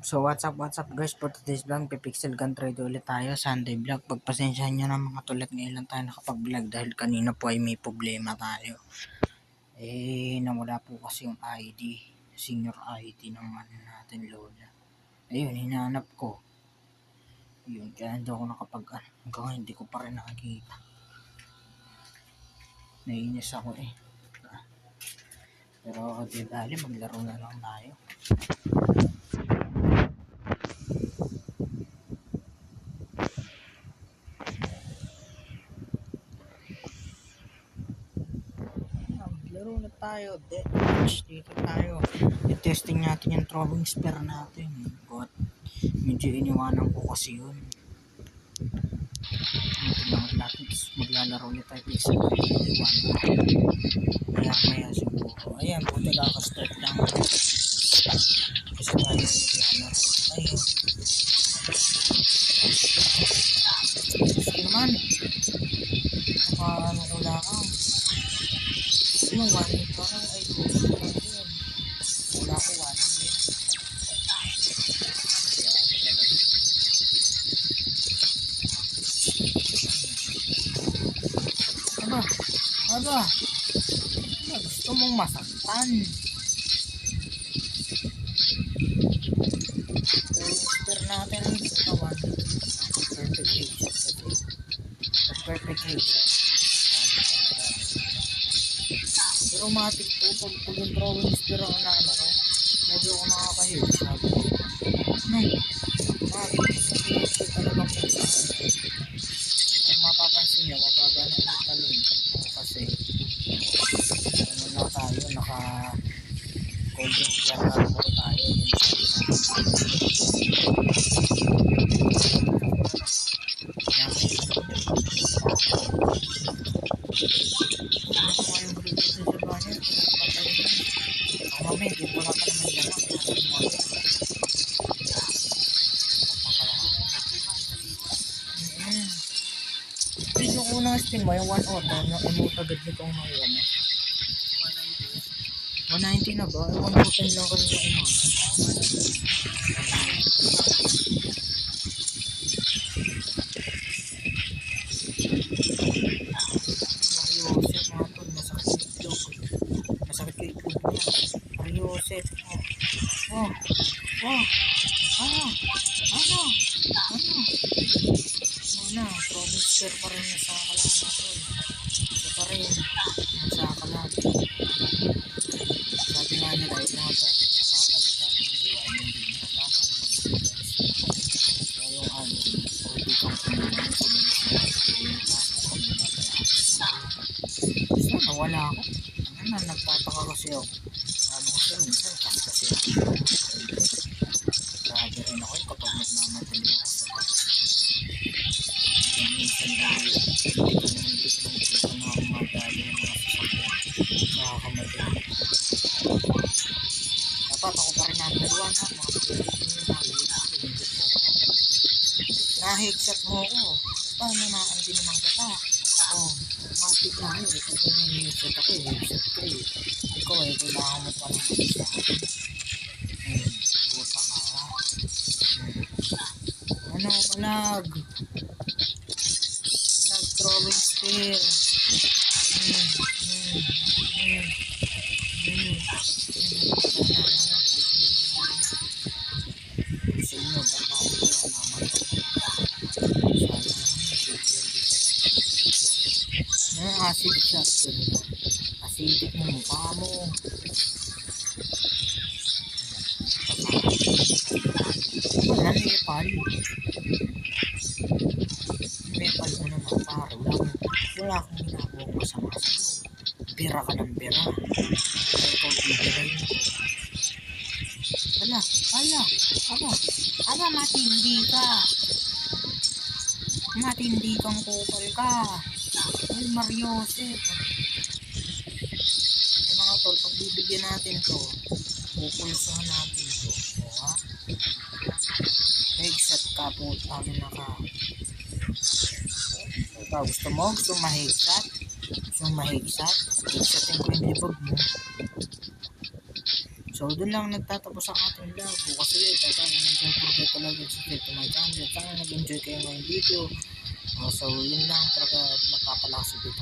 So what's up guys, for today's vlog, Pipixel Gun Trade ulit tayo, Sunday vlog. Pagpasensyahan nyo na mga tulad, ngayon lang tayo nakapag-vlog dahil kanina po ay may problema tayo. Nawala po kasi yung ID, senior ID ng natin lola. Ayun, hinahanap ko. Yun, kaya hindi ako hanggang hindi ko pa rin nakikita. Naiinis ako Pero di bali, maglaro na lang tayo. Laro na tayo, deathmatch dito tayo. I-testing natin yung throwing spear natin. But medyo iniwanan ko kasi yun. Tingnan natin, maglalaro ulit tayo sa iniwan. Maya siguro. Ayan, buti kakastart lang. Kasi tayo maglalaro. Ayun. Gusto naman. Ano wala ka. Yung 1 parang ay gusto lang yun. Wala ko 1 yun. Aba, gusto mong masaktan. Booster natin ang katawan. Perfect headshot kasi. Perfect headshot. Pero matik po, pag yung throwing spear ang ko, medyo ako nakaka-headshot. Matik talaga po sa akin. Kung mapapansin nyo, mababa na ulit talon. Kasi, ano na tayo, naka-golden gear armor tayo. Hindi ko wala pa naman lamang. Yung unang spin mo, yung 1 auto, yung emote agad nito ang makuha mo. 190 na ba? 110 lang kasi yung emote. Masakit ko itlog niya. Mariosep. Promiser pa rin sa kalang natin. Ito pa rin. Sa kalang. Sabi nga nila, ito nga ito. Nakakalitan. Hindi so yung hindi kang kumulang sa mga so nawala ako. Nagtataka kasi ako. Kasi minsan kasi ako. Grabe rin ako kapag nagmamadali ako sa minsan dahil hindi ko naman gusto ng mga kumadali ng mga sasakyan. Nakakamadali. Dapat ako pa rin number 1 ha. Na-headshot mo ako. Paano na hindi naman kita? Matik na yun. Ito na yung headshot ako. Headshot ko ikaw kailangan mo pa lang sa akin. Buta ka. Ano ka nag-throwing spear. Sa inyo, acid shot. Acidic mo mukha mo. Wala nepal. Nepal mo naman paro lang. Wala akong ginagawa ko sa mga sa'yo. Bira ka ng bira. Ikaw bibigay mo. Aba, matindi ka. Matindi kang kupal ka. Ay, Mariosep. Ay, mga tol, pag bibigyan natin to, pupulsahan natin to. Ha? Headshot ka po, tawin na ka. Gusto mo ma-headshot? Headshot yung ko yung libog mo. So, doon lang nagtatapos ang ating vlog. Bukas ulit. At don't forget to like and subscribe to my channel. Sana nag-enjoy kayo ngayong video. So, yun lang talaga at magpapalakas ulit